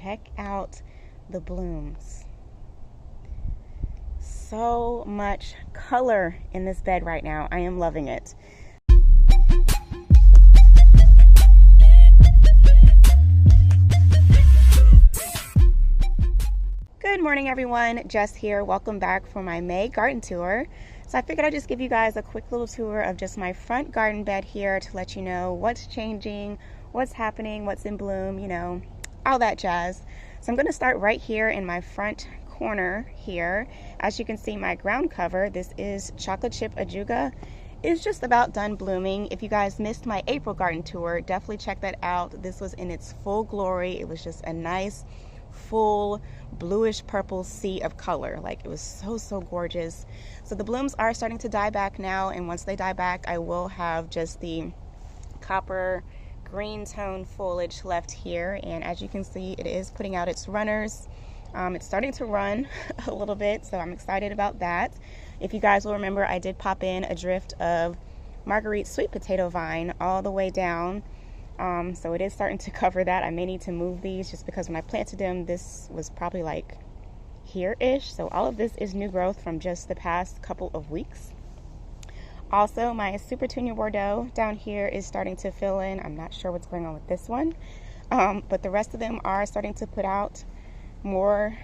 check out the blooms. So much color in this bed right now. I am loving it. Good morning, everyone. Jess here. Welcome back for my May garden tour. So I figured I'd just give you guys a quick little tour of just my front garden bed here to let you know what's changing, what's happening, what's in bloom, you know, all that jazz. So I'm going to start right here in my front corner here. As you can see, my ground cover, this is chocolate chip ajuga, is just about done blooming. If you guys missed my April garden tour, definitely check that out. This was in its full glory. It was just a nice full bluish purple sea of color. Like, it was so gorgeous. So the blooms are starting to die back now, and once they die back, I will have just the copper green tone foliage left here. And as you can see, it is putting out its runners. It's starting to run a little bit, so I'm excited about that. If you guys will remember, I did pop in a drift of Margarite sweet potato vine all the way down. So it is starting to cover that. I may need to move these just because when I planted them, this was probably like here-ish. So all of this is new growth from just the past couple of weeks. Also, my Supertunia Bordeaux down here is starting to fill in. I'm not sure what's going on with this one, but the rest of them are starting to put out more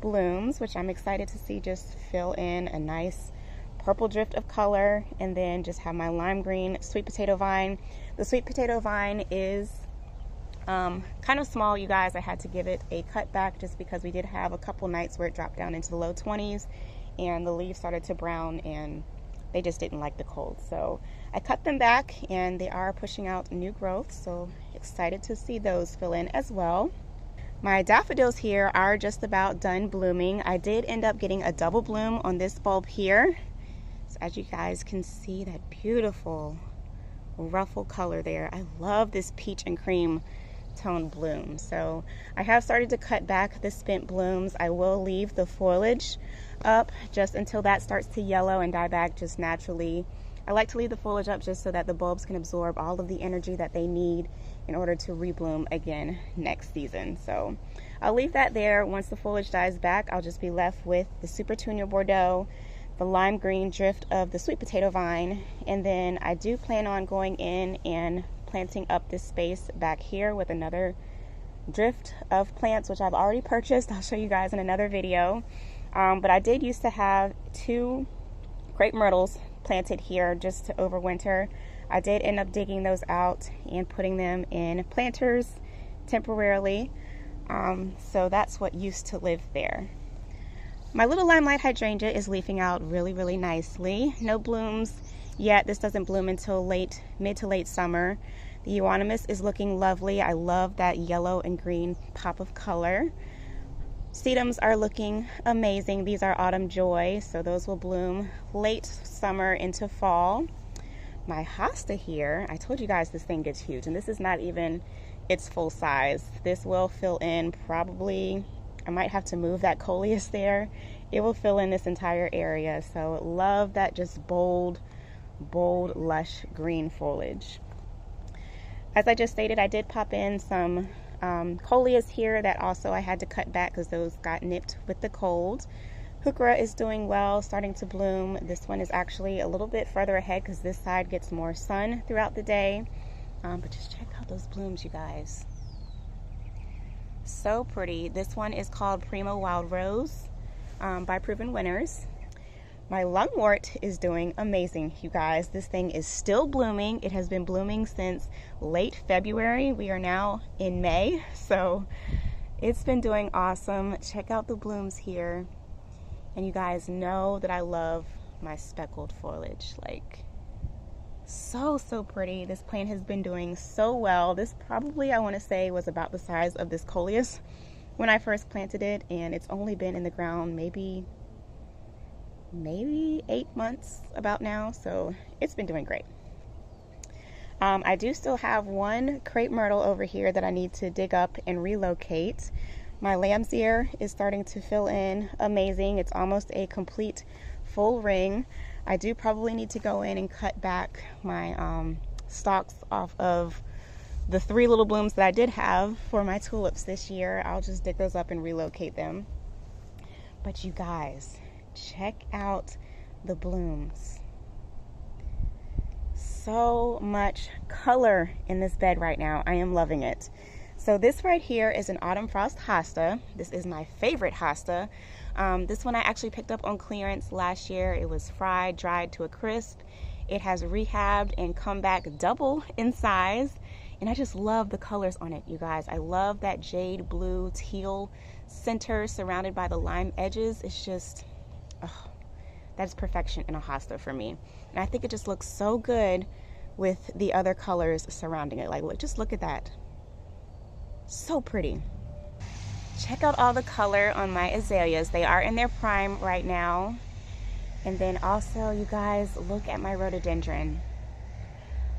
blooms, which I'm excited to see just fill in a nice purple drift of color. And then just have my lime green sweet potato vine. The sweet potato vine is kind of small, you guys. I had to give it a cut back just because we did have a couple nights where it dropped down into the low 20s and the leaves started to brown and they just didn't like the cold. So I cut them back and they are pushing out new growth. So excited to see those fill in as well. My daffodils here are just about done blooming. I did end up getting a double bloom on this bulb here. So as you guys can see, that beautiful ruffle color there. I love this peach and cream tone bloom. So I have started to cut back the spent blooms. I will leave the foliage up just until that starts to yellow and die back just naturally. I like to leave the foliage up just so that the bulbs can absorb all of the energy that they need in order to rebloom again next season. So I'll leave that there. Once the foliage dies back, I'll just be left with the Supertunia Bordeaux, the lime green drift of the sweet potato vine, and then I do plan on going in and planting up this space back here with another drift of plants, which I've already purchased. I'll show you guys in another video. But I did used to have 2 Crepe Myrtles planted here just to overwinter. I did end up digging those out and putting them in planters temporarily. So that's what used to live there. My little Limelight Hydrangea is leafing out really nicely. No blooms yet. This doesn't bloom until mid to late summer. The euonymus is looking lovely. I love that yellow and green pop of color. Sedums are looking amazing. These are Autumn Joy, so those will bloom late summer into fall. My Hosta here, I told you guys this thing gets huge, and this is not even its full size. This will fill in probably, I might have to move that coleus there. It will fill in this entire area. So love that just bold, lush green foliage. As I just stated, I did pop in some coleus here that also I had to cut back because those got nipped with the cold. Heuchera is doing well, starting to bloom. This one is actually a little bit further ahead because this side gets more sun throughout the day. But just check out those blooms, you guys. So pretty. This one is called Primo Wild Rose by Proven Winners. My Lungwort is doing amazing, you guys. This thing is still blooming. It has been blooming since late February. We are now in May, so it's been doing awesome. Check out the blooms here. And you guys know that I love my speckled foliage. Like, so pretty. This plant has been doing so well. This probably, I want to say, was about the size of this coleus when I first planted it, and it's only been in the ground maybe 8 months about now, so it's been doing great. I do still have one Crepe Myrtle over here that I need to dig up and relocate. My lamb's ear is starting to fill in amazing. It's almost a complete full ring. I do probably need to go in and cut back my stalks off of the 3 little blooms that I did have for my tulips this year, I'll just dig those up and relocate them. But you guys, check out the blooms. So much color in this bed right now. I am loving it. So this right here is an Autumn Frost Hosta. This is my favorite Hosta. This one I actually picked up on clearance last year. It was fried, dried to a crisp. It has rehabbed and come back double in size. And I just love the colors on it, you guys. I love that jade blue teal center surrounded by the lime edges. It's just, oh, that's perfection in a hosta for me. And I think it just looks so good with the other colors surrounding it. Like, look, just look at that. So pretty. Check out all the color on my azaleas. They are in their prime right now. And then also, you guys, look at my rhododendron.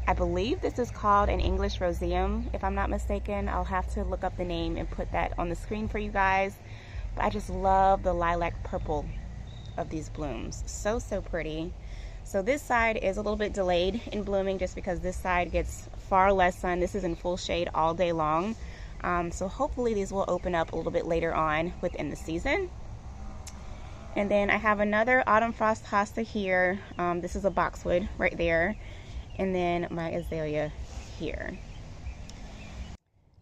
I believe this is called an English roseum, if I'm not mistaken. I'll have to look up the name and put that on the screen for you guys. But I just love the lilac purple of these blooms. So, so pretty. So this side is a little bit delayed in blooming just because this side gets far less sun. This is in full shade all day long. So hopefully these will open up a little bit later on within the season. And then I have another Autumn Frost Hosta here. This is a boxwood right there. And then my azalea here.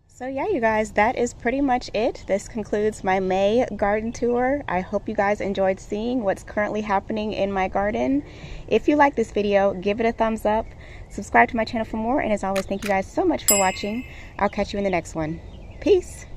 So yeah, you guys, that is pretty much it. This concludes my May garden tour. I hope you guys enjoyed seeing what's currently happening in my garden. If you like this video, give it a thumbs up. Subscribe to my channel for more. And as always, thank you guys so much for watching. I'll catch you in the next one. Peace.